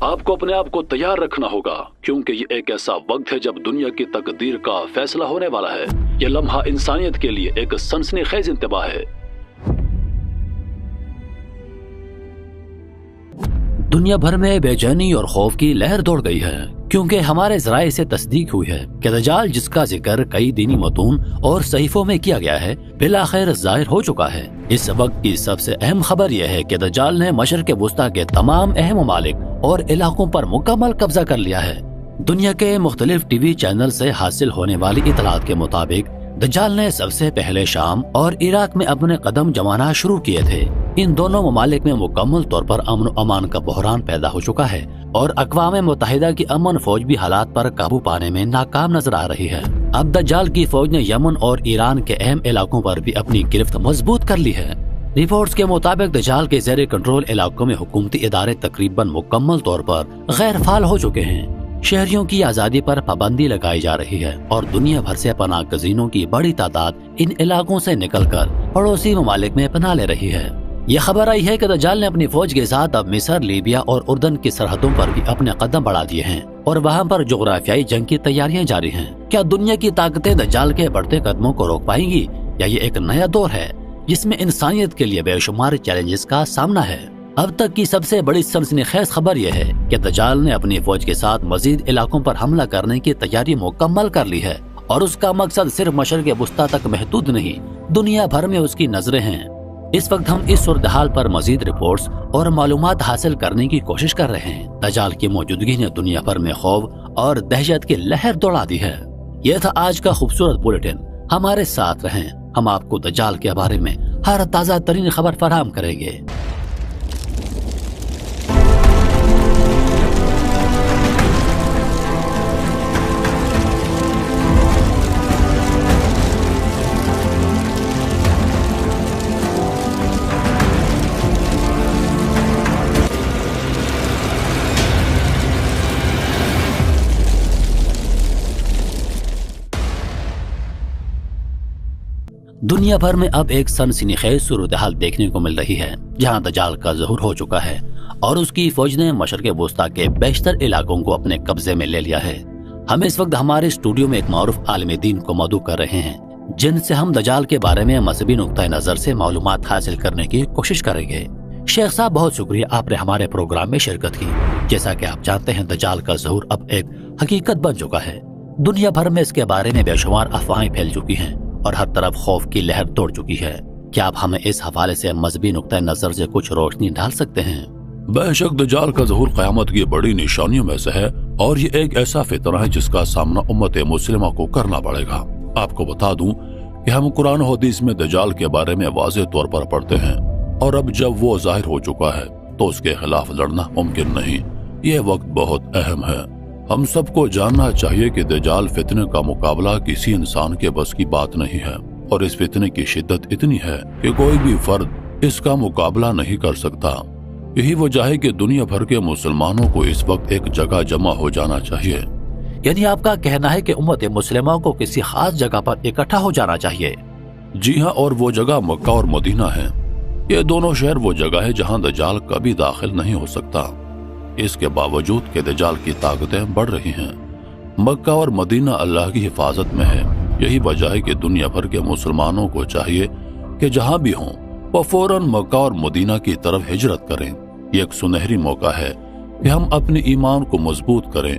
آپ کو اپنے آپ کو تیار رکھنا ہوگا، کیونکہ یہ ایک ایسا وقت ہے جب دنیا کی تقدیر کا فیصلہ ہونے والا ہے۔ یہ لمحہ انسانیت کے لیے ایک سنسنی خیز انتباہ ہے۔ دنیا بھر میں بے چینی اور خوف کی لہر دوڑ گئی ہے، کیونکہ ہمارے ذرائع سے تصدیق ہوئی ہے کہ دجال، جس کا ذکر کئی دینی متون اور صحیفوں میں کیا گیا ہے، بالآخر ظاہر ہو چکا ہے۔ اس وقت کی سب سے اہم خبر یہ ہے کہ دجال نے مشرق وسطیٰ کے تمام اہم ممالک اور علاقوں پر مکمل قبضہ کر لیا ہے۔ دنیا کے مختلف ٹی وی چینل سے حاصل ہونے والی اطلاعات کے مطابق دجال نے سب سے پہلے شام اور عراق میں اپنے قدم جمانا شروع کیے تھے۔ ان دونوں ممالک میں مکمل طور پر امن و امان کا بحران پیدا ہو چکا ہے اور اقوام متحدہ کی امن فوج بھی حالات پر قابو پانے میں ناکام نظر آ رہی ہے۔ اب دجال کی فوج نے یمن اور ایران کے اہم علاقوں پر بھی اپنی گرفت مضبوط کر لی ہے۔ رپورٹس کے مطابق دجال کے زیر کنٹرول علاقوں میں حکومتی ادارے تقریباً مکمل طور پر غیر فعال ہو چکے ہیں۔ شہریوں کی آزادی پر پابندی لگائی جا رہی ہے اور دنیا بھر سے پناہ گزینوں کی بڑی تعداد ان علاقوں سے نکل کر پڑوسی ممالک میں پناہ لے رہی ہے۔ یہ خبر آئی ہے کہ دجال نے اپنی فوج کے ساتھ اب مصر، لیبیا اور اردن کی سرحدوں پر بھی اپنے قدم بڑھا دیے ہیں اور وہاں پر جغرافیائی جنگ کی تیاریاں جاری ہیں۔ کیا دنیا کی طاقتیں دجال کے بڑھتے قدموں کو روک پائیں گی، یا یہ ایک نیا دور ہے جس میں انسانیت کے لیے بے شمار چیلنجز کا سامنا ہے؟ اب تک کی سب سے بڑی سنسنی خیز خبر یہ ہے کہ دجال نے اپنی فوج کے ساتھ مزید علاقوں پر حملہ کرنے کی تیاری مکمل کر لی ہے اور اس کا مقصد صرف مشرق وسطیٰ تک محدود نہیں، دنیا بھر میں اس کی نظریں ہیں۔ اس وقت ہم اس صورتحال پر مزید رپورٹس اور معلومات حاصل کرنے کی کوشش کر رہے ہیں۔ دجال کی موجودگی نے دنیا بھر میں خوف اور دہشت کی لہر دوڑا دی ہے۔ یہ تھا آج کا خوبصورت بلیٹن۔ ہمارے ساتھ رہیں، ہم آپ کو دجال کے بارے میں ہر تازہ ترین خبر فراہم کریں گے۔ دنیا بھر میں اب ایک سنسنی خیز صورتحال دیکھنے کو مل رہی ہے، جہاں دجال کا ظہور ہو چکا ہے اور اس کی فوج نے مشرق وسطیٰ کے بیشتر علاقوں کو اپنے قبضے میں لے لیا ہے۔ ہم اس وقت ہمارے اسٹوڈیو میں ایک معروف عالم دین کو مدعو کر رہے ہیں، جن سے ہم دجال کے بارے میں مذہبی نقطہ نظر سے معلومات حاصل کرنے کی کوشش کریں گے۔ شیخ صاحب، بہت شکریہ، آپ نے ہمارے پروگرام میں شرکت کی۔ جیسا کہ آپ جانتے ہیں، دجال کا ظہور اب ایک حقیقت بن چکا ہے۔ دنیا بھر میں اس کے بارے میں بے شمار افواہیں پھیل چکی ہیں اور ہر طرف خوف کی لہر دوڑ چکی ہے۔ کیا آپ ہمیں اس حوالے سے مذہبی نقطہ نظر سے کچھ روشنی ڈال سکتے ہیں؟ بے شک دجال کا ظہور قیامت کی بڑی نشانیوں میں سے ہے، اور یہ ایک ایسا فتنہ ہے جس کا سامنا امت مسلمہ کو کرنا پڑے گا۔ آپ کو بتا دوں کہ ہم قرآن و حدیث میں دجال کے بارے میں واضح طور پر پڑھتے ہیں، اور اب جب وہ ظاہر ہو چکا ہے تو اس کے خلاف لڑنا ممکن نہیں۔ یہ وقت بہت اہم ہے۔ ہم سب کو جاننا چاہیے کہ دجال فتنے کا مقابلہ کسی انسان کے بس کی بات نہیں ہے، اور اس فتنے کی شدت اتنی ہے کہ کوئی بھی فرد اس کا مقابلہ نہیں کر سکتا۔ یہی وجہ ہے کہ دنیا بھر کے مسلمانوں کو اس وقت ایک جگہ جمع ہو جانا چاہیے۔ یعنی آپ کا کہنا ہے کہ امت مسلمہ کو کسی خاص جگہ پر اکٹھا ہو جانا چاہیے؟ جی ہاں، اور وہ جگہ مکہ اور مدینہ ہے۔ یہ دونوں شہر وہ جگہ ہے جہاں دجال کبھی داخل نہیں ہو سکتا۔ اس کے باوجود کہ دجال کی طاقتیں بڑھ رہی ہیں، مکہ اور مدینہ اللہ کی حفاظت میں ہے۔ یہی وجہ ہے کہ دنیا بھر کے مسلمانوں کو چاہیے کہ جہاں بھی ہوں وہ فوراً مکہ اور مدینہ کی طرف ہجرت کریں۔ یہ ایک سنہری موقع ہے کہ ہم اپنے ایمان کو مضبوط کریں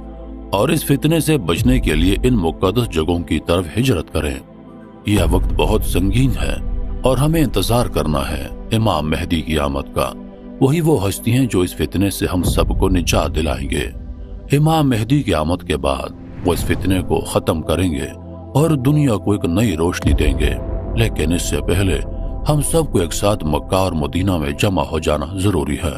اور اس فتنے سے بچنے کے لیے ان مقدس جگہوں کی طرف ہجرت کریں۔ یہ وقت بہت سنگین ہے اور ہمیں انتظار کرنا ہے امام مہدی کی آمد کا۔ وہی وہ ہستی ہیں جو اس فتنے سے ہم سب کو نجات دلائیں گے۔ امام مہدی کی آمد کے بعد وہ اس فتنے کو ختم کریں گے اور دنیا کو ایک نئی روشنی دیں گے، لیکن اس سے پہلے ہم سب کو ایک ساتھ مکہ اور مدینہ میں جمع ہو جانا ضروری ہے۔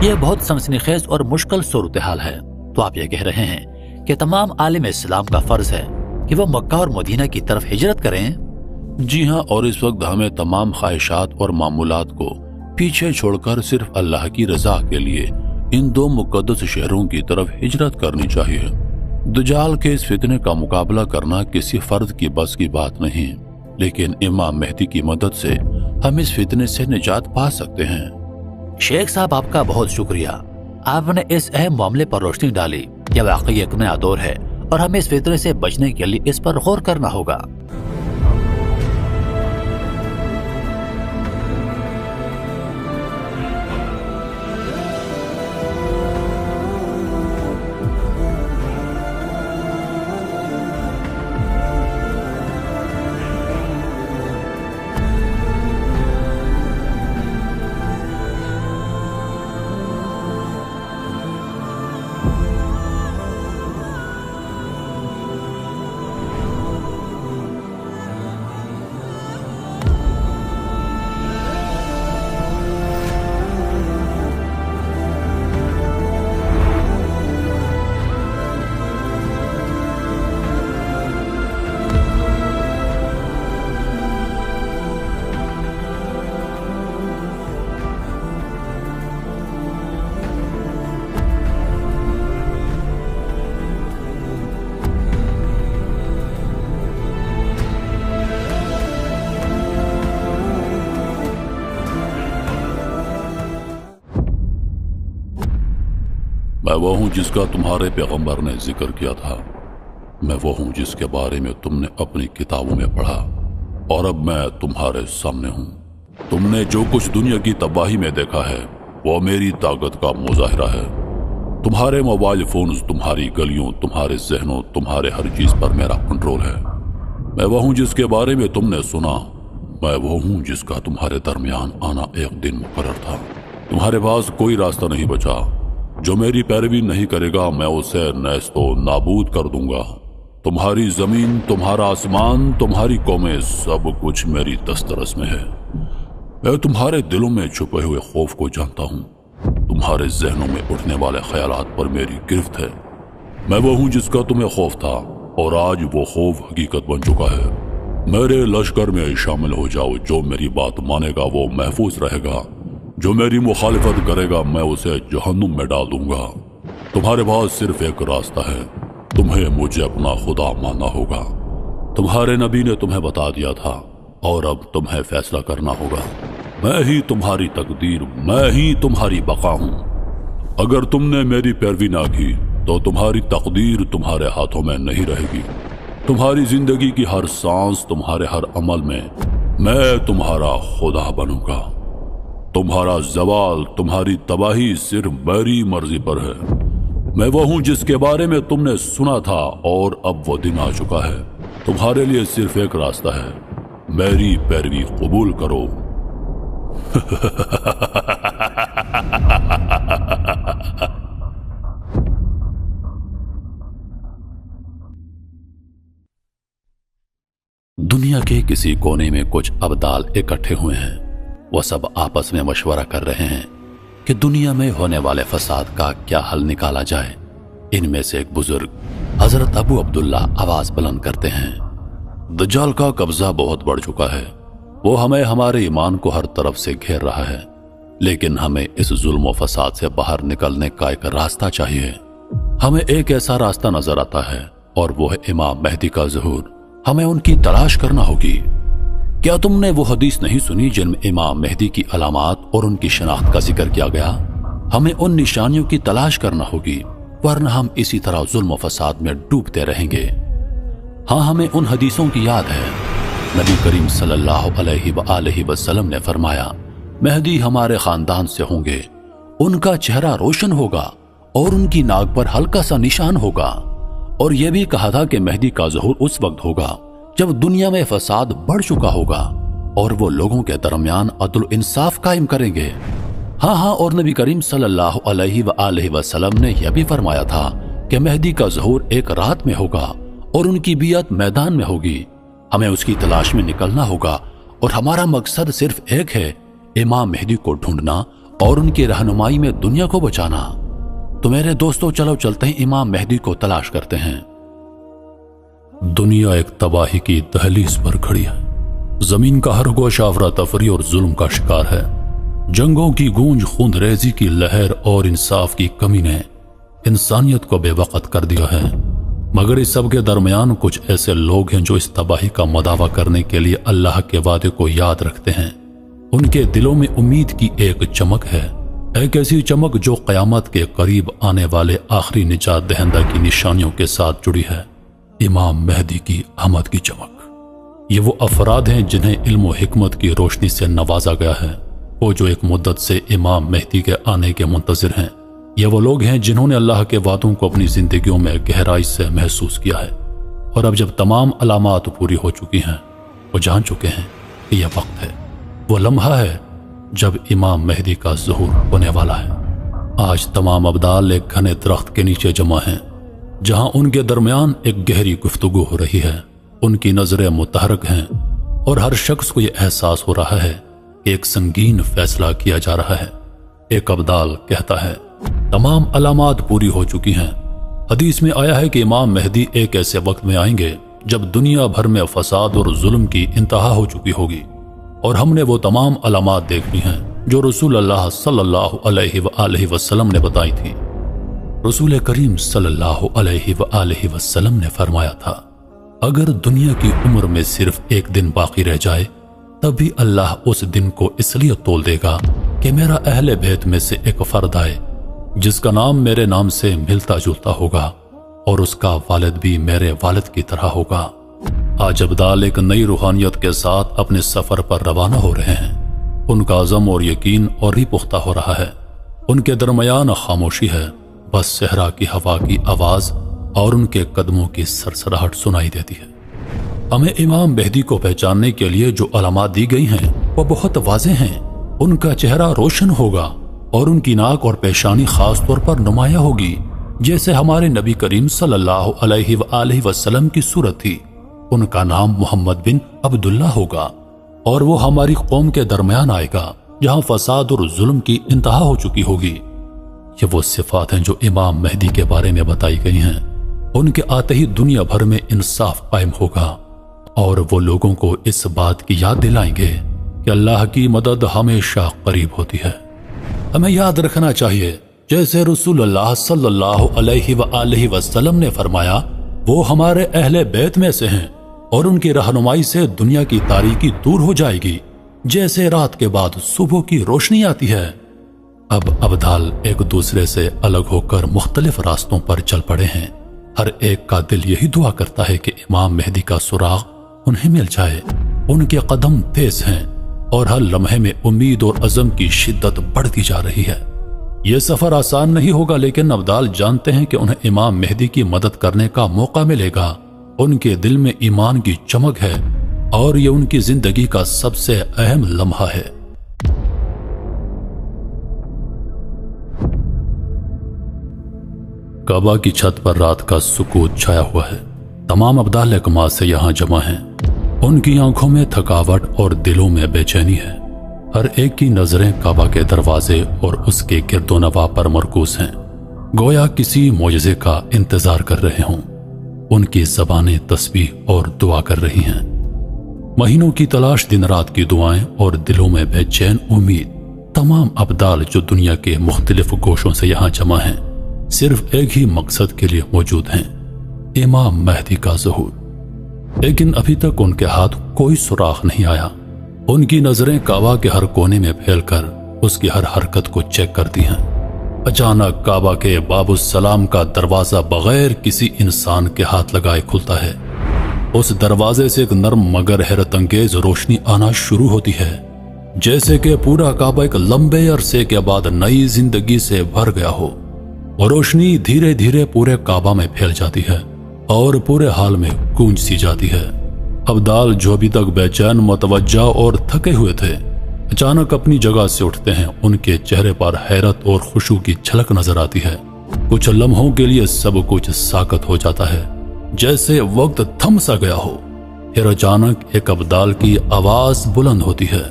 یہ بہت سنسنی خیز اور مشکل صورتحال ہے، تو آپ یہ کہہ رہے ہیں کہ تمام عالم اسلام کا فرض ہے کہ وہ مکہ اور مدینہ کی طرف ہجرت کریں؟ جی ہاں، اور اس وقت ہمیں تمام خواہشات اور معمولات کو پیچھے چھوڑ کر صرف اللہ کی رضا کے لیے ان دو مقدس شہروں کی طرف ہجرت کرنی چاہیے۔ دجال کے اس فتنے کا مقابلہ کرنا کسی فرد کی بس کی بات نہیں، لیکن امام مہدی کی مدد سے ہم اس فتنے سے نجات پا سکتے ہیں۔ شیخ صاحب، آپ کا بہت شکریہ۔ آپ نے اس اہم معاملے پر روشنی ڈالی کہ واقعی ایک نیا دور ہے اور ہمیں اس فطرے سے بچنے کے لیے اس پر غور کرنا ہوگا۔ میں وہ ہوں جس کا تمہارے پیغمبر نے ذکر کیا تھا، میں وہ ہوں جس کے بارے میں تم نے اپنی کتابوں میں پڑھا، اور اب میں تمہارے سامنے ہوں۔ تم نے جو کچھ دنیا کی تباہی میں دیکھا ہے وہ میری طاقت کا مظاہرہ ہے۔ تمہارے موبائل فونز، تمہاری گلیوں، تمہارے ذہنوں، تمہارے ہر چیز پر میرا کنٹرول ہے۔ میں وہ ہوں جس کے بارے میں تم نے سنا، میں وہ ہوں جس کا تمہارے درمیان آنا ایک دن مقرر تھا۔ تمہارے پاس کوئی راستہ نہیں بچا، جو میری پیروی نہیں کرے گا میں اسے نیست و نابود کر دوں گا۔ تمہاری زمین، تمہارا آسمان، تمہاری قومیں، سب کچھ میری دسترس میں ہے۔ میں تمہارے دلوں میں چھپے ہوئے خوف کو جانتا ہوں، تمہارے ذہنوں میں اٹھنے والے خیالات پر میری گرفت ہے۔ میں وہ ہوں جس کا تمہیں خوف تھا اور آج وہ خوف حقیقت بن چکا ہے۔ میرے لشکر میں شامل ہو جاؤ، جو میری بات مانے گا وہ محفوظ رہے گا، جو میری مخالفت کرے گا میں اسے جہنم میں ڈال دوں گا۔ تمہارے پاس صرف ایک راستہ ہے، تمہیں مجھے اپنا خدا ماننا ہوگا۔ تمہارے نبی نے تمہیں بتا دیا تھا اور اب تمہیں فیصلہ کرنا ہوگا۔ میں ہی تمہاری تقدیر، میں ہی تمہاری بقا ہوں۔ اگر تم نے میری پیروی نہ کی تو تمہاری تقدیر تمہارے ہاتھوں میں نہیں رہے گی۔ تمہاری زندگی کی ہر سانس، تمہارے ہر عمل میں تمہارا خدا بنوں گا۔ تمہارا زوال، تمہاری تباہی صرف میری مرضی پر ہے۔ میں وہ ہوں جس کے بارے میں تم نے سنا تھا اور اب وہ دن آ چکا ہے۔ تمہارے لیے صرف ایک راستہ ہے، میری پیروی قبول کرو۔ دنیا کے کسی کونے میں کچھ ابدال اکٹھے ہوئے ہیں۔ وہ سب آپس میں مشورہ کر رہے ہیں کہ دنیا میں ہونے والے فساد کا کیا حل نکالا جائے۔ ان میں سے ایک بزرگ حضرت ابو عبداللہ آواز بلند کرتے ہیں، دجال کا قبضہ بہت بڑھ چکا ہے، وہ ہمیں ہمارے ایمان کو ہر طرف سے گھیر رہا ہے، لیکن ہمیں اس ظلم و فساد سے باہر نکلنے کا ایک راستہ چاہیے۔ ہمیں ایک ایسا راستہ نظر آتا ہے اور وہ ہے امام مہدی کا ظہور۔ ہمیں ان کی تلاش کرنا ہوگی۔ کیا تم نے وہ حدیث نہیں سنی جن میں امام مہدی کی علامات اور ان کی شناخت کا ذکر کیا گیا؟ ہمیں ان نشانیوں کی تلاش کرنا ہوگی، ورنہ ہم اسی طرح ظلم و فساد میں ڈوبتے رہیں گے۔ ہاں، ہمیں ان حدیثوں کی یاد ہے۔ نبی کریم صلی اللہ علیہ وآلہ وسلم نے فرمایا، مہدی ہمارے خاندان سے ہوں گے، ان کا چہرہ روشن ہوگا اور ان کی ناک پر ہلکا سا نشان ہوگا۔ اور یہ بھی کہا تھا کہ مہدی کا ظہور اس وقت ہوگا جب دنیا میں فساد بڑھ چکا ہوگا اور وہ لوگوں کے درمیان عدل و انصاف قائم کریں گے۔ ہاں، اور نبی کریم صلی اللہ علیہ وآلہ وسلم نے یہ بھی فرمایا تھا کہ مہدی کا ظہور ایک رات میں ہوگا اور ان کی بیعت میدان میں ہوگی۔ ہمیں اس کی تلاش میں نکلنا ہوگا اور ہمارا مقصد صرف ایک ہے، امام مہدی کو ڈھونڈنا اور ان کی رہنمائی میں دنیا کو بچانا۔ تو میرے دوستو، چلو چلتے ہیں امام مہدی کو تلاش کرتے ہیں۔ دنیا ایک تباہی کی دہلیز پر کھڑی ہے۔ زمین کا ہر گوشہ افراتفری اور ظلم کا شکار ہے۔ جنگوں کی گونج، خون ریزی کی لہر اور انصاف کی کمی نے انسانیت کو بے وقت کر دیا ہے۔ مگر اس سب کے درمیان کچھ ایسے لوگ ہیں جو اس تباہی کا مداوع کرنے کے لیے اللہ کے وعدے کو یاد رکھتے ہیں۔ ان کے دلوں میں امید کی ایک چمک ہے۔ ایک ایسی چمک جو قیامت کے قریب آنے والے آخری نجات دہندہ کی نشانیوں کے ساتھ جڑی ہے، امام مہدی کی آمد کی چمک۔ یہ وہ افراد ہیں جنہیں علم و حکمت کی روشنی سے نوازا گیا ہے، وہ جو ایک مدت سے امام مہدی کے آنے کے منتظر ہیں۔ یہ وہ لوگ ہیں جنہوں نے اللہ کے وعدوں کو اپنی زندگیوں میں گہرائی سے محسوس کیا ہے، اور اب جب تمام علامات پوری ہو چکی ہیں، وہ جان چکے ہیں کہ یہ وقت ہے، وہ لمحہ ہے جب امام مہدی کا ظہور ہونے والا ہے۔ آج تمام ابدال ایک گھنے درخت کے نیچے جمع ہیں، جہاں ان کے درمیان ایک گہری گفتگو ہو رہی ہے۔ ان کی نظریں متحرک ہیں اور ہر شخص کو یہ احساس ہو رہا ہے کہ ایک سنگین فیصلہ کیا جا رہا ہے۔ ایک ابدال کہتا ہے، تمام علامات پوری ہو چکی ہیں۔ حدیث میں آیا ہے کہ امام مہدی ایک ایسے وقت میں آئیں گے جب دنیا بھر میں فساد اور ظلم کی انتہا ہو چکی ہوگی، اور ہم نے وہ تمام علامات دیکھ لی ہیں جو رسول اللہ صلی اللہ علیہ وآلہ وسلم نے بتائی تھی۔ رسول کریم صلی اللہ علیہ وآلہ وسلم نے فرمایا تھا، اگر دنیا کی عمر میں صرف ایک دن باقی رہ جائے تب بھی اللہ اس دن کو اس لیے تول دے گا کہ میرا اہل بیت میں سے ایک فرد آئے جس کا نام میرے نام سے ملتا جلتا ہوگا اور اس کا والد بھی میرے والد کی طرح ہوگا۔ آج ابدال ایک نئی روحانیت کے ساتھ اپنے سفر پر روانہ ہو رہے ہیں۔ ان کا عزم اور یقین اور ہی پختہ ہو رہا ہے۔ ان کے درمیان خاموشی ہے، بس صحرا کی ہوا کی آواز اور ان کے قدموں کی سرسراہٹ سنائی دیتی ہے۔ ہمیں امام مہدی کو پہچاننے کے لیے جو علامات دی گئی ہیں وہ بہت واضح ہیں۔ ان کا چہرہ روشن ہوگا اور ان کی ناک اور پیشانی خاص طور پر نمایاں ہوگی، جیسے ہمارے نبی کریم صلی اللہ علیہ وآلہ وسلم کی صورت تھی۔ ان کا نام محمد بن عبداللہ ہوگا اور وہ ہماری قوم کے درمیان آئے گا جہاں فساد اور ظلم کی انتہا ہو چکی ہوگی۔ یہ وہ صفات ہیں جو امام مہدی کے بارے میں بتائی گئی ہیں۔ ان کے آتے ہی دنیا بھر میں انصاف قائم ہوگا اور وہ لوگوں کو اس بات کی یاد دلائیں گے کہ اللہ کی مدد ہمیشہ قریب ہوتی ہے۔ ہمیں یاد رکھنا چاہیے، جیسے رسول اللہ صلی اللہ علیہ وآلہ وسلم نے فرمایا، وہ ہمارے اہل بیت میں سے ہیں اور ان کی رہنمائی سے دنیا کی تاریکی دور ہو جائے گی، جیسے رات کے بعد صبح کی روشنی آتی ہے۔ اب ابدال ایک دوسرے سے الگ ہو کر مختلف راستوں پر چل پڑے ہیں۔ ہر ایک کا دل یہی دعا کرتا ہے کہ امام مہدی کا سراغ انہیں مل جائے۔ ان کے قدم تیز ہیں اور ہر لمحے میں امید اور عزم کی شدت بڑھتی جا رہی ہے۔ یہ سفر آسان نہیں ہوگا، لیکن ابدال جانتے ہیں کہ انہیں امام مہدی کی مدد کرنے کا موقع ملے گا۔ ان کے دل میں ایمان کی چمک ہے اور یہ ان کی زندگی کا سب سے اہم لمحہ ہے۔ کعبہ کی چھت پر رات کا سکوت چھایا ہوا ہے۔ تمام ابدال اقماع سے یہاں جمع ہیں۔ ان کی آنکھوں میں تھکاوٹ اور دلوں میں بے چینی ہے۔ ہر ایک کی نظریں کعبہ کے دروازے اور اس کے گرد و نواح پر مرکوز ہیں، گویا کسی معجزے کا انتظار کر رہے ہوں۔ ان کی زبانیں تسبیح اور دعا کر رہی ہیں۔ مہینوں کی تلاش، دن رات کی دعائیں اور دلوں میں بے چین امید۔ تمام ابدال جو دنیا کے مختلف گوشوں سے یہاں جمع ہیں، صرف ایک ہی مقصد کے لیے موجود ہیں، امام مہدی کا ظہور۔ لیکن ابھی تک ان کے ہاتھ کوئی سراغ نہیں آیا۔ ان کی نظریں کعبہ کے ہر کونے میں پھیل کر اس کی ہر حرکت کو چیک کرتی ہیں۔ اچانک کعبہ کے باب السلام کا دروازہ بغیر کسی انسان کے ہاتھ لگائے کھلتا ہے۔ اس دروازے سے ایک نرم مگر حیرت انگیز روشنی آنا شروع ہوتی ہے، جیسے کہ پورا کعبہ ایک لمبے عرصے کے بعد نئی زندگی سے بھر گیا ہو۔ وہ روشنی دھیرے دھیرے پورے کعبہ میں پھیل جاتی ہے اور پورے حال میں گونج سی جاتی ہے۔ ابدال جو ابھی تک بے چین، متوجہ اور تھکے ہوئے تھے، اچانک اپنی جگہ سے اٹھتے ہیں۔ ان کے چہرے پر حیرت اور خشوع کی جھلک نظر آتی ہے۔ کچھ لمحوں کے لیے سب کچھ ساکت ہو جاتا ہے، جیسے وقت تھم سا گیا ہو۔ پھر اچانک ایک ابدال کی آواز بلند ہوتی ہے،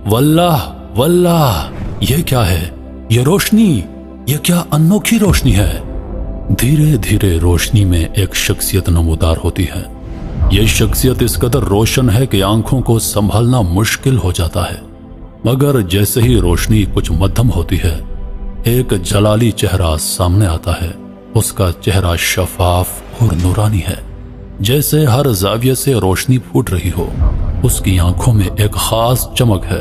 واللہ واللہ، یہ کیا ہے؟ یہ روشنی، یہ کیا انوکھی روشنی ہے؟ دھیرے دھیرے روشنی میں ایک شخصیت نمودار ہوتی ہے۔ یہ شخصیت اس قدر روشن ہے کہ آنکھوں کو سنبھالنا مشکل ہو جاتا ہے، مگر جیسے ہی روشنی کچھ مدھم ہوتی ہے، ایک جلالی چہرہ سامنے آتا ہے۔ اس کا چہرہ شفاف اور نورانی ہے، جیسے ہر زاویے سے روشنی پھوٹ رہی ہو۔ اس کی آنکھوں میں ایک خاص چمک ہے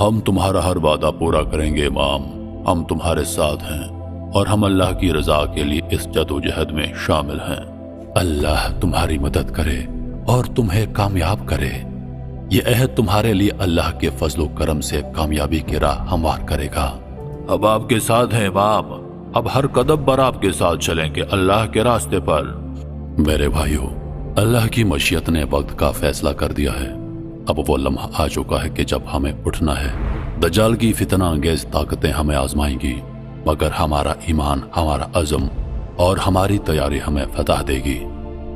ہم تمہارا ہر وعدہ پورا کریں گے امام، ہم تمہارے ساتھ ہیں اور ہم اللہ کی رضا کے لیے اس جدوجہد میں شامل ہیں۔ اللہ تمہاری مدد کرے اور تمہیں کامیاب کرے۔ یہ عہد تمہارے لیے اللہ کے فضل و کرم سے کامیابی کی راہ ہموار کرے گا۔ اب آپ کے ساتھ ہیں امام، اب ہر قدم پر آپ کے ساتھ چلیں گے اللہ کے راستے پر۔ میرے بھائیو، اللہ کی مشیت نے وقت کا فیصلہ کر دیا ہے۔ اب وہ لمحہ آ چکا ہے کہ جب ہمیں اٹھنا ہے۔ دجال کی فتنہ انگیز طاقتیں ہمیں آزمائیں گی، مگر ہمارا ایمان، ہمارا عزم اور ہماری تیاری ہمیں فتح دے گی۔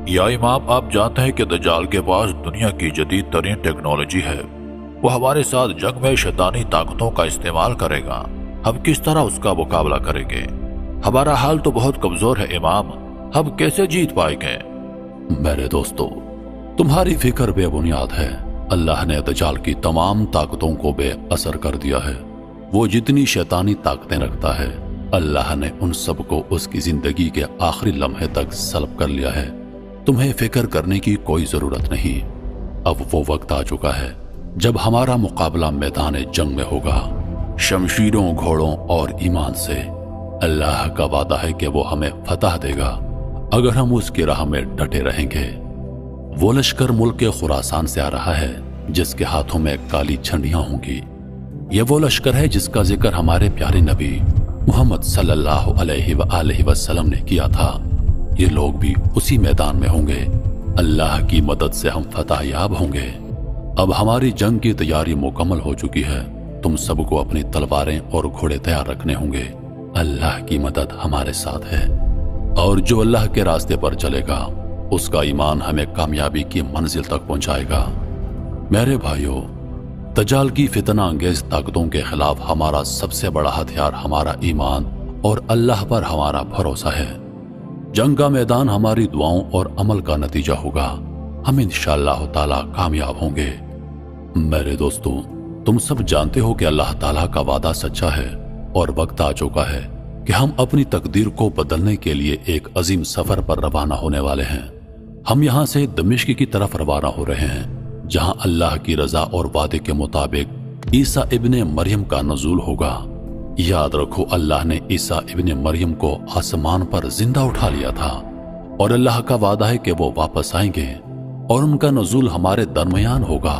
یا امام، آپ جانتے ہیں کہ دجال کے پاس دنیا کی جدید ترین ٹیکنالوجی ہے۔ وہ ہمارے ساتھ جنگ میں شیطانی طاقتوں کا استعمال کرے گا۔ ہم کس طرح اس کا مقابلہ کریں گے؟ ہمارا حال تو بہت کمزور ہے امام، ہم کیسے جیت پائیں گے؟ میرے دوستو، تمہاری فکر بے بنیاد ہے۔ اللہ نے دجال کی تمام طاقتوں کو بے اثر کر دیا ہے۔ وہ جتنی شیطانی طاقتیں رکھتا ہے، اللہ نے ان سب کو اس کی زندگی کے آخری لمحے تک سلب کر لیا ہے۔ تمہیں فکر کرنے کی کوئی ضرورت نہیں۔ اب وہ وقت آ چکا ہے جب ہمارا مقابلہ میدان جنگ میں ہوگا، شمشیروں، گھوڑوں اور ایمان سے۔ اللہ کا وعدہ ہے کہ وہ ہمیں فتح دے گا اگر ہم اس کی راہ میں ڈٹے رہیں گے۔ وہ لشکر ملک خراسان سے آ رہا ہے جس کے ہاتھوں میں کالی جھنڈیاں ہوں گی۔ یہ وہ لشکر ہے جس کا ذکر ہمارے پیارے نبی محمد صلی اللہ علیہ وآلہ وسلم نے کیا تھا۔ یہ لوگ بھی اسی میدان میں ہوں گے۔ اللہ کی مدد سے ہم فتح یاب ہوں گے۔ اب ہماری جنگ کی تیاری مکمل ہو چکی ہے۔ تم سب کو اپنی تلواریں اور گھوڑے تیار رکھنے ہوں گے۔ اللہ کی مدد ہمارے ساتھ ہے، اور جو اللہ کے راستے پر چلے گا اس کا ایمان ہمیں کامیابی کی منزل تک پہنچائے گا۔ میرے بھائیو، دجال کی فتنہ انگیز طاقتوں کے خلاف ہمارا سب سے بڑا ہتھیار ہمارا ایمان اور اللہ پر ہمارا بھروسہ ہے۔ جنگ کا میدان ہماری دعاؤں اور عمل کا نتیجہ ہوگا۔ ہم انشاءاللہ تعالی کامیاب ہوں گے۔ میرے دوستو، تم سب جانتے ہو کہ اللہ تعالیٰ کا وعدہ سچا ہے اور وقت آ چکا ہے کہ ہم اپنی تقدیر کو بدلنے کے لیے ایک عظیم سفر پر روانہ ہونے والے ہیں۔ ہم یہاں سے دمشق کی طرف روانہ ہو رہے ہیں، جہاں اللہ کی رضا اور وعدے کے مطابق عیسیٰ ابن مریم کا نزول ہوگا۔ یاد رکھو، اللہ نے عیسیٰ ابن مریم کو آسمان پر زندہ اٹھا لیا تھا، اور اللہ کا وعدہ ہے کہ وہ واپس آئیں گے اور ان کا نزول ہمارے درمیان ہوگا۔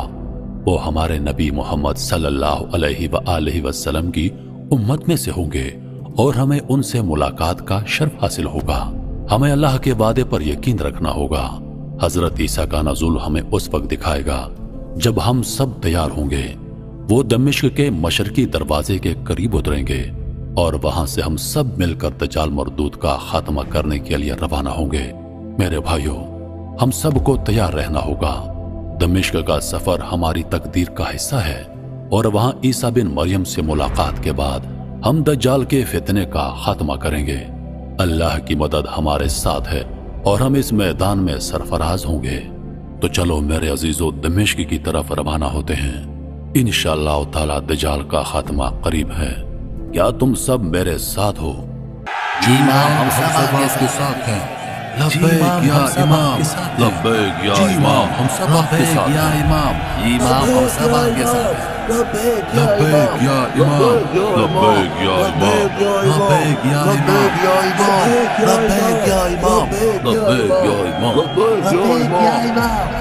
وہ ہمارے نبی محمد صلی اللہ علیہ وآلہ وسلم کی امت میں سے ہوں گے اور ہمیں ان سے ملاقات کا شرف حاصل ہوگا۔ ہمیں اللہ کے وعدے پر یقین رکھنا ہوگا۔ حضرت عیسیٰ کا نزول ہمیں اس وقت دکھائے گا جب ہم سب تیار ہوں گے۔ وہ دمشق کے مشرقی دروازے کے قریب اتریں گے اور وہاں سے ہم سب مل کر دجال مردود کا خاتمہ کرنے کے لیے روانہ ہوں گے۔ میرے بھائیو، ہم سب کو تیار رہنا ہوگا۔ دمشق کا سفر ہماری تقدیر کا حصہ ہے، اور وہاں عیسیٰ بن مریم سے ملاقات کے بعد ہم دجال کے فتنے کا خاتمہ کریں گے۔ اللہ کی مدد ہمارے ساتھ ہے اور ہم اس میدان میں سرفراز ہوں گے۔ تو چلو میرے عزیزو، دمشق کی طرف روانہ ہوتے ہیں۔ انشاءاللہ تعالی دجال کا خاتمہ قریب ہے۔ کیا تم سب میرے ساتھ ہو؟ جی امام، ہم سب آپ کے ساتھ ہیں۔ لبیک یا امام، لبیک یا امام، ہم سب آپ کے ساتھ یا ہیں۔ امام، جی امام، ہم سب آپ کے ساتھ ہیں۔ لبیک یا امام، لبیک یا امام، لبیک یا امام، لبیک یا امام، لبیک یا امام۔ لبیک یا امام۔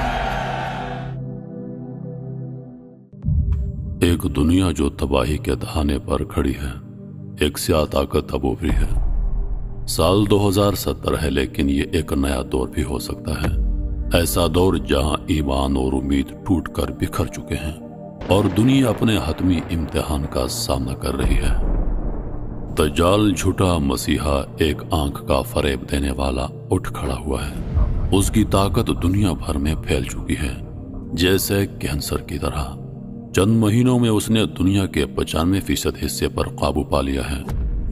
ایک دنیا جو تباہی کے دہانے پر کھڑی ہے، ایک سیاہ طاقت اب ابھری ہے۔ سال 2070 ہے، لیکن یہ ایک نیا دور بھی ہو سکتا ہے۔ ایسا دور جہاں ایمان اور امید ٹوٹ کر بکھر چکے ہیں اور دنیا اپنے حتمی امتحان کا سامنا کر رہی ہے۔ دجال جھوٹا مسیحا، ایک آنکھ کا فریب دینے والا، اٹھ کھڑا ہوا ہے۔ اس کی طاقت دنیا بھر میں پھیل چکی ہے، جیسے کینسر کی طرح۔ چند مہینوں میں اس نے دنیا کے 95% حصے پر قابو پا لیا ہے۔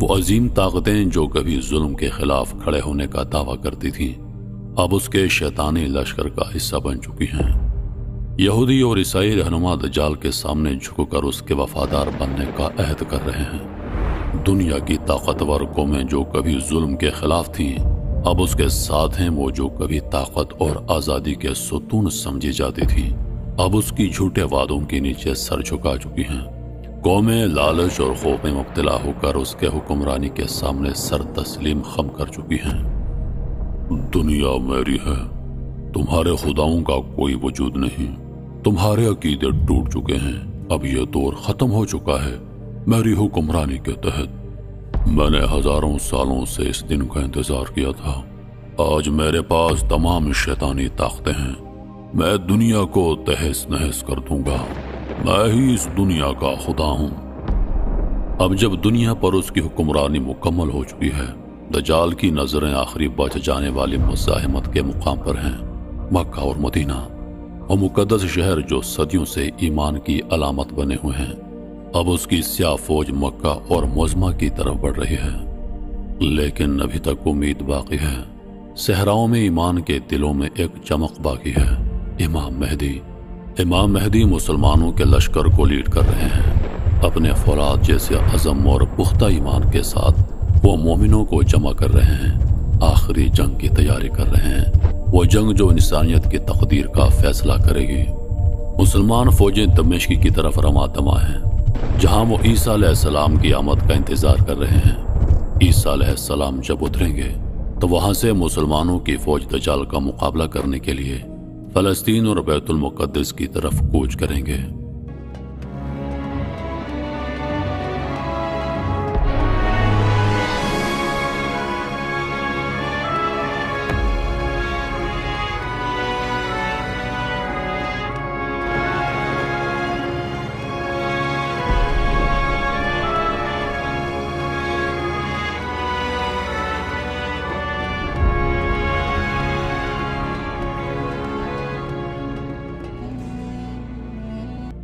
وہ عظیم طاقتیں جو کبھی ظلم کے خلاف کھڑے ہونے کا دعویٰ کرتی تھیں، اب اس کے شیطانی لشکر کا حصہ بن چکی ہیں۔ یہودی اور عیسائی رہنما دجال کے سامنے جھک کر اس کے وفادار بننے کا عہد کر رہے ہیں۔ دنیا کی طاقتور قومیں جو کبھی ظلم کے خلاف تھیں، اب اس کے ساتھ ہیں۔ وہ جو کبھی طاقت اور آزادی کے ستون سمجھی جاتی تھی، اب اس کی جھوٹے وعدوں کے نیچے سر جھکا چکی ہیں۔ قومیں لالچ اور خوف میں مبتلا ہو کر اس کے حکمرانی کے سامنے سر تسلیم خم کر چکی ہیں۔ دنیا میری ہے، تمہارے خداؤں کا کوئی وجود نہیں، تمہارے عقیدے ٹوٹ چکے ہیں، اب یہ دور ختم ہو چکا ہے۔ میری حکمرانی کے تحت میں نے ہزاروں سالوں سے اس دن کا انتظار کیا تھا۔ آج میرے پاس تمام شیطانی طاقتیں ہیں، میں دنیا کو تہس نہس کر دوں گا، میں ہی اس دنیا کا خدا ہوں۔ اب جب دنیا پر اس کی حکمرانی مکمل ہو چکی ہے، دجال کی نظریں آخری بچ جانے والی مزاحمت کے مقام پر ہیں، مکہ اور مدینہ، وہ مقدس شہر جو صدیوں سے ایمان کی علامت بنے ہوئے ہیں۔ اب اس کی سیاہ فوج مکہ اور مزمہ کی طرف بڑھ رہی ہے، لیکن ابھی تک امید باقی ہے۔ صحراؤں میں ایمان کے دلوں میں ایک چمک باقی ہے۔ امام مہدی مسلمانوں کے لشکر کو لیڈ کر رہے ہیں۔ اپنے فولاد جیسے عزم اور پختہ ایمان کے ساتھ وہ مومنوں کو جمع کر رہے ہیں، آخری جنگ کی تیاری کر رہے ہیں، وہ جنگ جو انسانیت کی تقدیر کا فیصلہ کرے گی۔ مسلمان فوجیں دمشق کی طرف رواں دماں ہیں، جہاں وہ عیسیٰ علیہ السلام کی آمد کا انتظار کر رہے ہیں۔ عیسیٰ علیہ السلام جب اتریں گے تو وہاں سے مسلمانوں کی فوج دجال کا مقابلہ کرنے کے لیے فلسطین اور بیت المقدس کی طرف کوچ کریں گے۔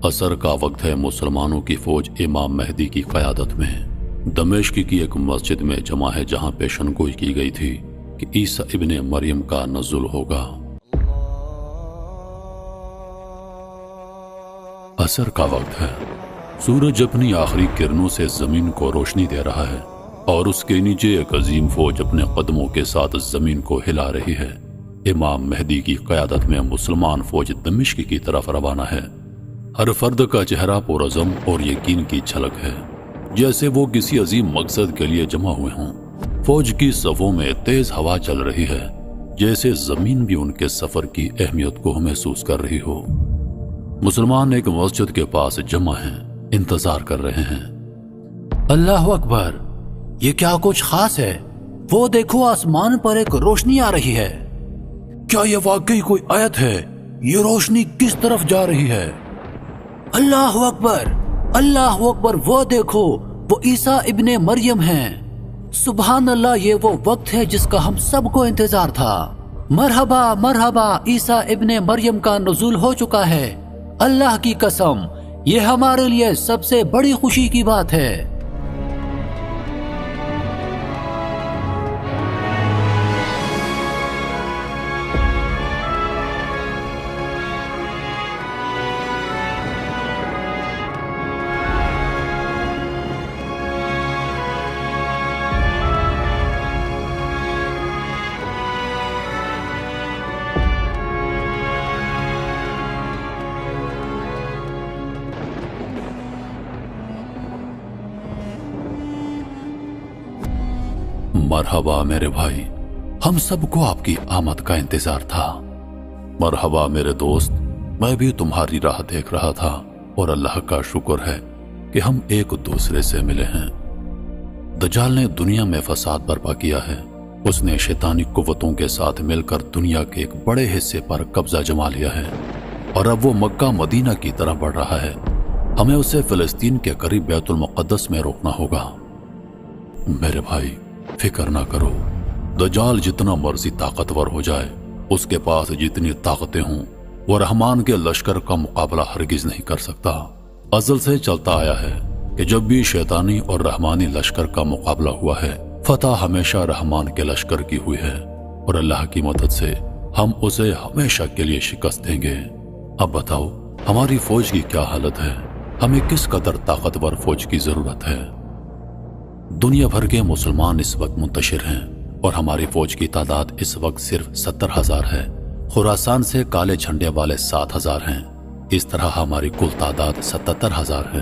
عصر کا وقت ہے، مسلمانوں کی فوج امام مہدی کی قیادت میں دمشق کی ایک مسجد میں جمع ہے، جہاں پیشن گوئی کی گئی تھی کہ عیسیٰ ابن مریم کا نزول ہوگا۔ عصر کا وقت ہے، سورج اپنی آخری کرنوں سے زمین کو روشنی دے رہا ہے اور اس کے نیچے ایک عظیم فوج اپنے قدموں کے ساتھ زمین کو ہلا رہی ہے۔ امام مہدی کی قیادت میں مسلمان فوج دمشق کی طرف روانہ ہے۔ ہر فرد کا چہرہ پرعزم اور یقین کی جھلک ہے، جیسے وہ کسی عظیم مقصد کے لیے جمع ہوئے ہوں۔ فوج کی صفوں میں تیز ہوا چل رہی ہے، جیسے زمین بھی ان کے سفر کی اہمیت کو محسوس کر رہی ہو۔ مسلمان ایک مسجد کے پاس جمع ہیں، انتظار کر رہے ہیں۔ اللہ اکبر، یہ کیا کچھ خاص ہے؟ وہ دیکھو، آسمان پر ایک روشنی آ رہی ہے۔ کیا یہ واقعی کوئی آیت ہے؟ یہ روشنی کس طرف جا رہی ہے؟ اللہ اکبر، اللہ اکبر، وہ دیکھو، وہ عیسیٰ ابن مریم ہیں۔ سبحان اللہ، یہ وہ وقت ہے جس کا ہم سب کو انتظار تھا۔ مرحبا مرحبا، عیسیٰ ابن مریم کا نزول ہو چکا ہے۔ اللہ کی قسم، یہ ہمارے لیے سب سے بڑی خوشی کی بات ہے۔ مرحبا میرے بھائی، ہم سب کو آپ کی آمد کا انتظار تھا۔ مرحبا میرے دوست، میں بھی تمہاری راہ دیکھ رہا تھا اور اللہ کا شکر ہے کہ ہم ایک دوسرے سے ملے ہیں۔ دجال نے دنیا میں فساد برپا کیا ہے، اس نے شیطانی قوتوں کے ساتھ مل کر دنیا کے ایک بڑے حصے پر قبضہ جما لیا ہے اور اب وہ مکہ مدینہ کی طرف بڑھ رہا ہے۔ ہمیں اسے فلسطین کے قریب بیت المقدس میں روکنا ہوگا۔ میرے بھائی، فکر نہ کرو، دجال جتنا مرضی طاقتور ہو جائے، اس کے پاس جتنی طاقتیں ہوں، وہ رحمان کے لشکر کا مقابلہ ہرگز نہیں کر سکتا۔ ازل سے چلتا آیا ہے کہ جب بھی شیطانی اور رحمانی لشکر کا مقابلہ ہوا ہے، فتح ہمیشہ رحمان کے لشکر کی ہوئی ہے اور اللہ کی مدد سے ہم اسے ہمیشہ کے لیے شکست دیں گے۔ اب بتاؤ، ہماری فوج کی کیا حالت ہے؟ ہمیں کس قدر طاقتور فوج کی ضرورت ہے؟ دنیا بھر کے مسلمان اس وقت منتشر ہیں اور ہماری فوج کی تعداد اس وقت صرف 70,000 ہے۔ خراسان سے کالے جھنڈے والے 7,000 ہیں۔ اس طرح ہماری کل تعداد 77,000 ہے۔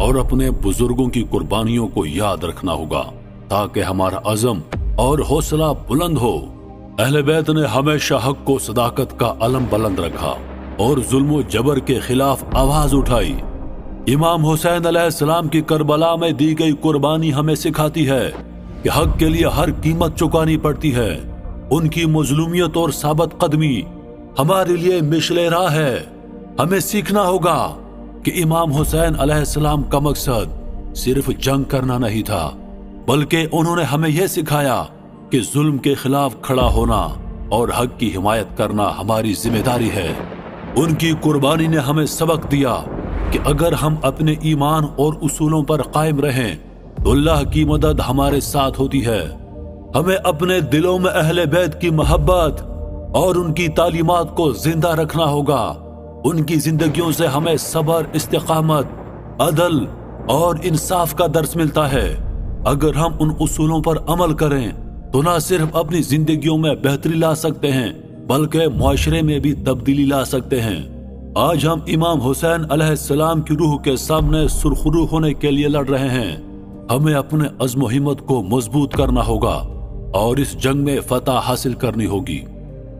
اور اپنے بزرگوں کی قربانیوں کو یاد رکھنا ہوگا تاکہ ہمارا عزم اور حوصلہ بلند ہو۔ اہل بیت نے ہمیشہ حق کو صداقت کا علم بلند رکھا اور ظلم و جبر کے خلاف آواز اٹھائی۔ امام حسین علیہ السلام کی کربلا میں دی گئی قربانی ہمیں سکھاتی ہے کہ حق کے لیے ہر قیمت چکانی پڑتی ہے۔ ان کی مظلومیت اور ثابت قدمی ہمارے لیے مشعل راہ ہے۔ ہمیں سیکھنا ہوگا کہ امام حسین علیہ السلام کا مقصد صرف جنگ کرنا نہیں تھا، بلکہ انہوں نے ہمیں یہ سکھایا کہ ظلم کے خلاف کھڑا ہونا اور حق کی حمایت کرنا ہماری ذمہ داری ہے۔ ان کی قربانی نے ہمیں سبق دیا کہ اگر ہم اپنے ایمان اور اصولوں پر قائم رہیں تو اللہ کی مدد ہمارے ساتھ ہوتی ہے۔ ہمیں اپنے دلوں میں اہل بیت کی محبت اور ان کی تعلیمات کو زندہ رکھنا ہوگا۔ ان کی زندگیوں سے ہمیں صبر، استقامت، عدل اور انصاف کا درس ملتا ہے۔ اگر ہم ان اصولوں پر عمل کریں تو نہ صرف اپنی زندگیوں میں بہتری لا سکتے ہیں بلکہ معاشرے میں بھی تبدیلی لا سکتے ہیں۔ آج ہم امام حسین علیہ السلام کی روح کے سامنے سرخرو ہونے کے لیے لڑ رہے ہیں۔ ہمیں اپنے عزم و ہمت کو مضبوط کرنا ہوگا اور اس جنگ میں فتح حاصل کرنی ہوگی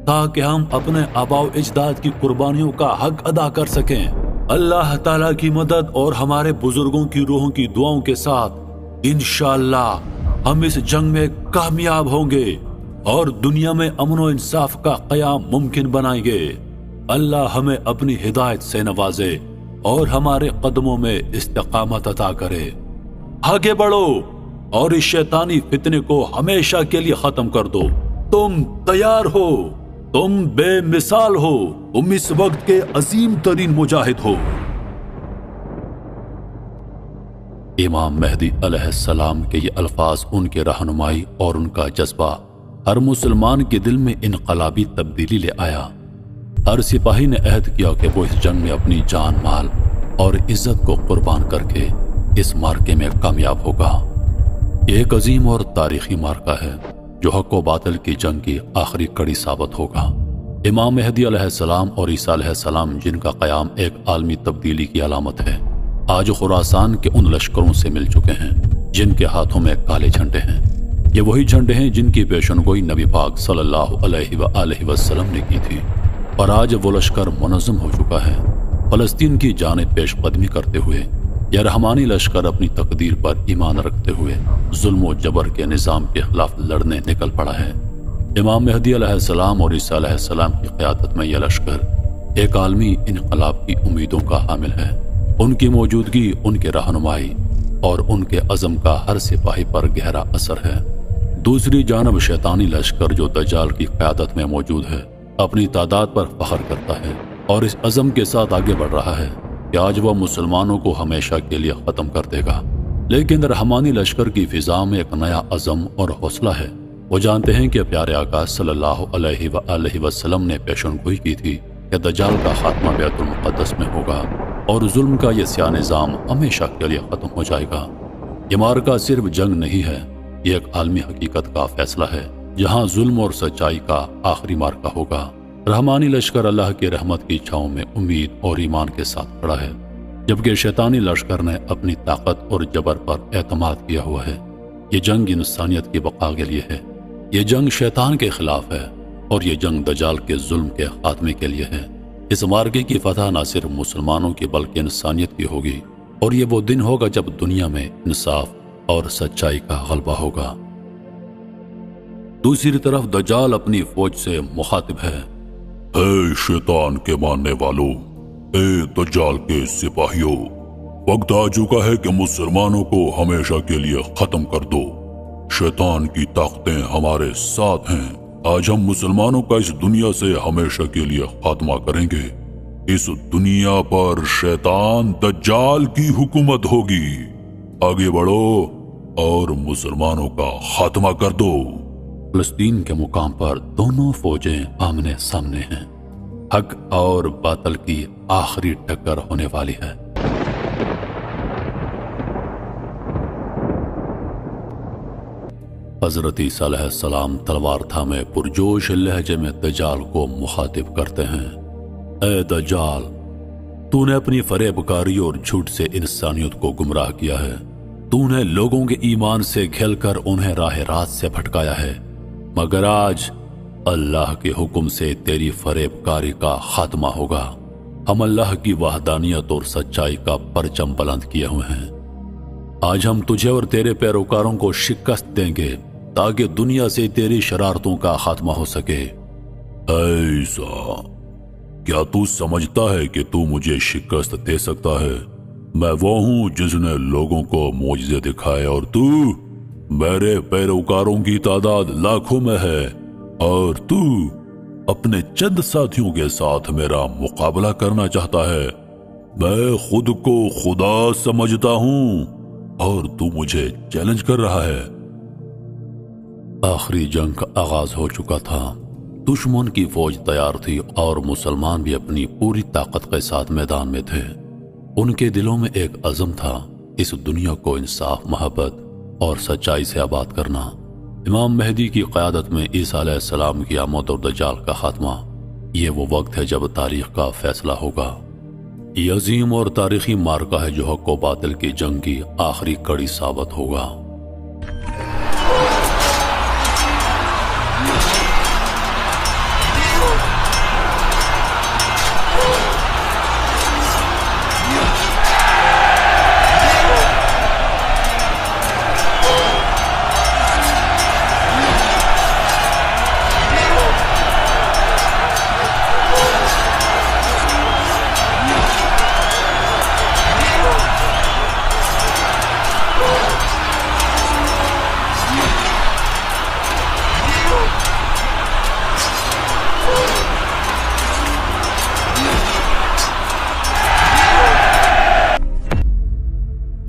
تاکہ ہم اپنے آباء و اجداد کی قربانیوں کا حق ادا کر سکیں۔ اللہ تعالیٰ کی مدد اور ہمارے بزرگوں کی روحوں کی دعاؤں کے ساتھ انشاءاللہ ہم اس جنگ میں کامیاب ہوں گے اور دنیا میں امن و انصاف کا قیام ممکن بنائیں گے۔ اللہ ہمیں اپنی ہدایت سے نوازے اور ہمارے قدموں میں استقامت عطا کرے۔ آگے بڑھو اور اس شیطانی فتنے کو ہمیشہ کے لیے ختم کر دو۔ تم تیار ہو، تم بے مثال ہو، تم اس وقت کے عظیم ترین مجاہد ہو۔ امام مہدی علیہ السلام کے یہ الفاظ، ان کے رہنمائی اور ان کا جذبہ ہر مسلمان کے دل میں انقلابی تبدیلی لے آیا۔ ہر سپاہی نے عہد کیا کہ وہ اس جنگ میں اپنی جان، مال اور عزت کو قربان کر کے اس مارکے میں کامیاب ہوگا۔ یہ ایک عظیم اور تاریخی مارکہ ہے جو حق و باطل کی جنگ کی آخری کڑی ثابت ہوگا۔ امام مہدی علیہ السلام اور عیسیٰ علیہ السلام، جن کا قیام ایک عالمی تبدیلی کی علامت ہے، آج خراسان کے ان لشکروں سے مل چکے ہیں جن کے ہاتھوں میں کالے جھنڈے ہیں۔ یہ وہی جھنڈے ہیں جن کی پیشن گوئی نبی پاک صلی اللہ علیہ وآلہ وسلم نے کی تھی، اور آج وہ لشکر منظم ہو چکا ہے۔ فلسطین کی جانب پیش قدمی کرتے ہوئے یہ رحمانی لشکر اپنی تقدیر پر ایمان رکھتے ہوئے ظلم و جبر کے نظام کے خلاف لڑنے نکل پڑا ہے۔ امام مہدی علیہ السلام اور عیسیٰ علیہ السلام کی قیادت میں یہ لشکر ایک عالمی انقلاب کی امیدوں کا حامل ہے۔ ان کی موجودگی، ان کے رہنمائی اور ان کے عزم کا ہر سپاہی پر گہرا اثر ہے۔ دوسری جانب شیطانی لشکر جو دجال کی قیادت میں موجود ہے، اپنی تعداد پر فخر کرتا ہے اور اس عزم کے ساتھ آگے بڑھ رہا ہے کہ آج وہ مسلمانوں کو ہمیشہ کے لیے ختم کر دے گا۔ لیکن رحمانی لشکر کی فضا میں ایک نیا عزم اور حوصلہ ہے۔ وہ جانتے ہیں کہ پیارے آقا صلی اللہ علیہ وآلہ وسلم نے پیشن گوئی کی تھی کہ دجال کا خاتمہ بیت المقدس میں ہوگا اور ظلم کا یہ سیاہ نظام ہمیشہ کے لیے ختم ہو جائے گا۔ یہ مارکہ صرف جنگ نہیں ہے، یہ ایک عالمی حقیقت کا فیصلہ ہے جہاں ظلم اور سچائی کا آخری مارکہ ہوگا۔ رحمانی لشکر اللہ کی رحمت کی چھاؤں میں امید اور ایمان کے ساتھ کھڑا ہے، جبکہ شیطانی لشکر نے اپنی طاقت اور جبر پر اعتماد کیا ہوا ہے۔ یہ جنگ انسانیت کی بقا کے لیے ہے، یہ جنگ شیطان کے خلاف ہے، اور یہ جنگ دجال کے ظلم کے خاتمے کے لیے ہے۔ اس مارکے کی فتح نہ صرف مسلمانوں کی بلکہ انسانیت کی ہوگی، اور یہ وہ دن ہوگا جب دنیا میں انصاف اور سچائی کا غلبہ ہوگا۔ دوسری طرف دجال اپنی فوج سے مخاطب ہے۔ اے شیطان کے ماننے والوں، اے دجال کے سپاہیوں، وقت آ چکا ہے کہ مسلمانوں کو ہمیشہ کے لیے ختم کر دو۔ شیطان کی طاقتیں ہمارے ساتھ ہیں۔ آج ہم مسلمانوں کا اس دنیا سے ہمیشہ کے لیے خاتمہ کریں گے۔ اس دنیا پر شیطان دجال کی حکومت ہوگی۔ آگے بڑھو اور مسلمانوں کا خاتمہ کر دو۔ فلسطین کے مقام پر دونوں فوجیں آمنے سامنے ہیں۔ حق اور باطل کی آخری ٹکر ہونے والی ہے۔ حضرت عیسیٰ علیہ السلام تلوار تھامے پرجوش لہجے میں دجال کو مخاطب کرتے ہیں۔ اے دجال، تو نے اپنی فریبکاری اور جھوٹ سے انسانیت کو گمراہ کیا ہے۔ تو نے لوگوں کے ایمان سے کھیل کر انہیں راہ راست سے بھٹکایا ہے، مگر آج اللہ کے حکم سے تیری فریبکاری کا خاتمہ ہوگا۔ ہم اللہ کی وحدانیت اور سچائی کا پرچم بلند کیے ہوئے ہیں۔ آج ہم تجھے اور تیرے پیروکاروں کو شکست دیں گے تاکہ دنیا سے تیری شرارتوں کا خاتمہ ہو سکے۔ ایسا کیا تو سمجھتا ہے کہ تو مجھے شکست دے سکتا ہے؟ میں وہ ہوں جس نے لوگوں کو معجزے دکھائے، اور تو میرے پیروکاروں کی تعداد لاکھوں میں ہے، اور تو اپنے چند ساتھیوں کے ساتھ میرا مقابلہ کرنا چاہتا ہے۔ میں خود کو خدا سمجھتا ہوں اور تو مجھے چیلنج کر رہا ہے۔ آخری جنگ کا آغاز ہو چکا تھا۔ دشمن کی فوج تیار تھی اور مسلمان بھی اپنی پوری طاقت کے ساتھ میدان میں تھے۔ ان کے دلوں میں ایک عزم تھا، اس دنیا کو انصاف، محبت اور سچائی سے آباد کرنا۔ امام مہدی کی قیادت میں عیسیٰ علیہ السلام کی آمد اور دجال کا خاتمہ، یہ وہ وقت ہے جب تاریخ کا فیصلہ ہوگا۔ یہ عظیم اور تاریخی معرکہ ہے جو حق و باطل کی جنگ کی آخری کڑی ثابت ہوگا۔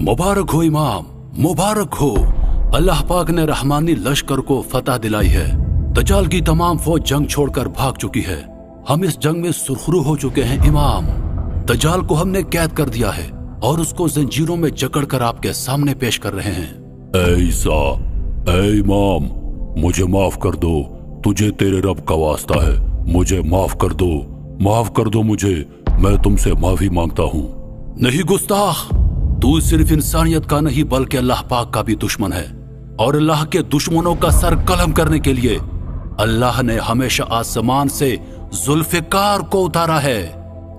مبارک ہو امام، مبارک ہو۔ اللہ پاک نے رحمانی لشکر کو فتح دلائی ہے۔ دجال کی تمام فوج جنگ چھوڑ کر بھاگ چکی ہے۔ ہم اس جنگ میں سرخرو ہو چکے ہیں امام۔ دجال کو ہم نے قید کر دیا ہے اور اس کو زنجیروں میں جکڑ کر آپ کے سامنے پیش کر رہے ہیں۔ اے عیسیٰ، اے امام، مجھے معاف کر دو، تجھے تیرے رب کا واسطہ ہے، مجھے معاف کر دو، معاف کر دو مجھے، میں تم سے معافی مانگتا ہوں۔ نہیں گستاخ، تو صرف انسانیت کا نہیں بلکہ اللہ پاک کا بھی دشمن ہے، اور اللہ کے دشمنوں کا سر قلم کرنے کے لیے اللہ نے ہمیشہ آسمان سے ذوالفقار کو اتارا ہے،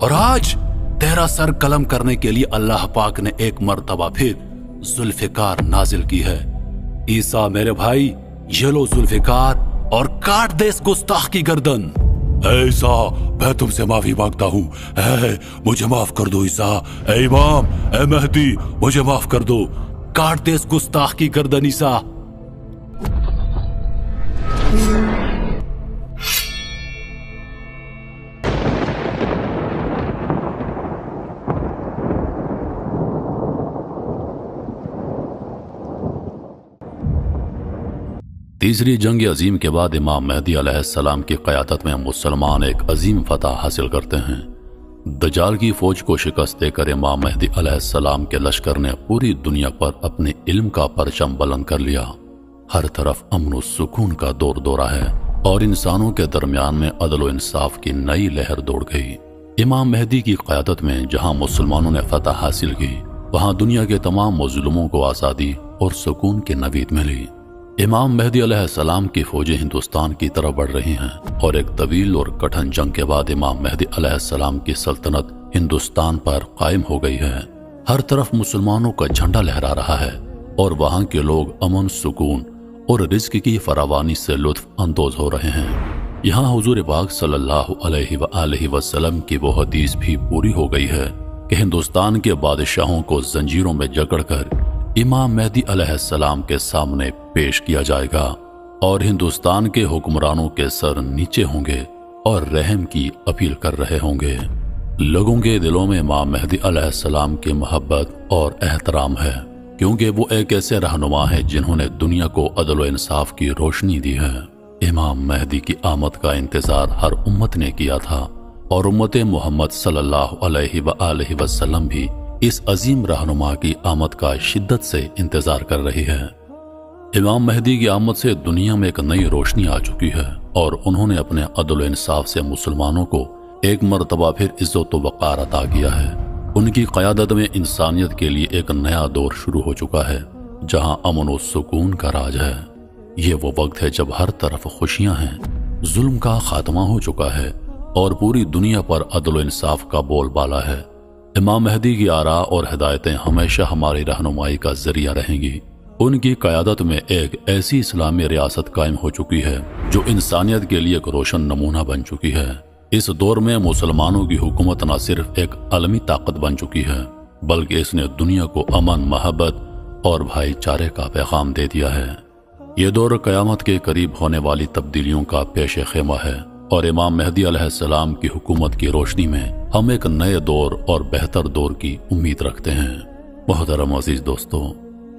اور آج تیرا سر قلم کرنے کے لیے اللہ پاک نے ایک مرتبہ پھر ذوالفقار نازل کی ہے۔ عیسیٰ میرے بھائی، یہ لو ذوالفقار اور کاٹ دے اس گستاخ کی گردن۔ اے عیسیٰ، میں تم سے معافی مانگتا ہوں، اے مجھے معاف کر دو عیسیٰ، اے امام، اے مہدی، مجھے معاف کر دو۔ کاٹ دے اس گستاخ کی گردن عیسیٰ۔ تیسری جنگ عظیم کے بعد امام مہدی علیہ السلام کی قیادت میں مسلمان ایک عظیم فتح حاصل کرتے ہیں۔ دجال کی فوج کو شکست دے کر امام مہدی علیہ السلام کے لشکر نے پوری دنیا پر اپنے علم کا پرچم بلند کر لیا۔ ہر طرف امن و سکون کا دور دورہ ہے اور انسانوں کے درمیان میں عدل و انصاف کی نئی لہر دوڑ گئی۔ امام مہدی کی قیادت میں جہاں مسلمانوں نے فتح حاصل کی، وہاں دنیا کے تمام مظلوموں کو آزادی اور سکون کی نوید ملی۔ امام مہدی علیہ السلام کی فوجیں ہندوستان کی طرف بڑھ رہی ہیں، اور ایک طویل اور کٹھن جنگ کے بعد امام مہدی علیہ السلام کی سلطنت ہندوستان پر قائم ہو گئی ہے۔ ہر طرف مسلمانوں کا جھنڈا لہرا رہا ہے، اور وہاں کے لوگ امن، سکون اور رزق کی فراوانی سے لطف اندوز ہو رہے ہیں۔ یہاں حضور پاک صلی اللہ علیہ وآلہ وسلم کی وہ حدیث بھی پوری ہو گئی ہے کہ ہندوستان کے بادشاہوں کو زنجیروں میں جکڑ کر امام مہدی علیہ السلام کے سامنے پیش کیا جائے گا، اور ہندوستان کے حکمرانوں کے سر نیچے ہوں گے اور رحم کی اپیل کر رہے ہوں گے۔ لوگوں کے دلوں میں امام مہدی علیہ السلام کی محبت اور احترام ہے، کیونکہ وہ ایک ایسے رہنما ہیں جنہوں نے دنیا کو عدل و انصاف کی روشنی دی ہے۔ امام مہدی کی آمد کا انتظار ہر امت نے کیا تھا، اور امت محمد صلی اللہ علیہ وآلہ وسلم بھی اس عظیم رہنما کی آمد کا شدت سے انتظار کر رہی ہے۔ امام مہدی کی آمد سے دنیا میں ایک نئی روشنی آ چکی ہے، اور انہوں نے اپنے عدل و انصاف سے مسلمانوں کو ایک مرتبہ پھر عزت و وقار عطا کیا ہے۔ ان کی قیادت میں انسانیت کے لیے ایک نیا دور شروع ہو چکا ہے جہاں امن و سکون کا راج ہے۔ یہ وہ وقت ہے جب ہر طرف خوشیاں ہیں، ظلم کا خاتمہ ہو چکا ہے اور پوری دنیا پر عدل و انصاف کا بول بالا ہے۔ امام مہدی کی آراء اور ہدایتیں ہمیشہ ہماری رہنمائی کا ذریعہ رہیں گی۔ ان کی قیادت میں ایک ایسی اسلامی ریاست قائم ہو چکی ہے جو انسانیت کے لیے ایک روشن نمونہ بن چکی ہے۔ اس دور میں مسلمانوں کی حکومت نہ صرف ایک عالمی طاقت بن چکی ہے بلکہ اس نے دنیا کو امن، محبت اور بھائی چارے کا پیغام دے دیا ہے۔ یہ دور قیامت کے قریب ہونے والی تبدیلیوں کا پیش خیمہ ہے اور امام مہدی علیہ السلام کی حکومت کی روشنی میں ہم ایک نئے دور اور بہتر دور کی امید رکھتے ہیں۔ محترم عزیز دوستو،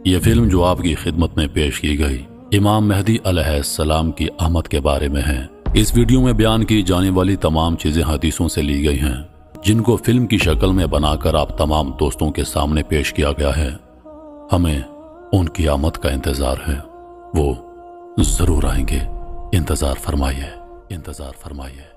یہ فلم جو آپ کی خدمت میں پیش کی گئی امام مہدی علیہ السلام کی آمد کے بارے میں ہے۔ اس ویڈیو میں بیان کی جانے والی تمام چیزیں حدیثوں سے لی گئی ہیں جن کو فلم کی شکل میں بنا کر آپ تمام دوستوں کے سامنے پیش کیا گیا ہے۔ ہمیں ان کی آمد کا انتظار ہے، وہ ضرور آئیں گے۔ انتظار فرمائیے، انتظار فرمائیے۔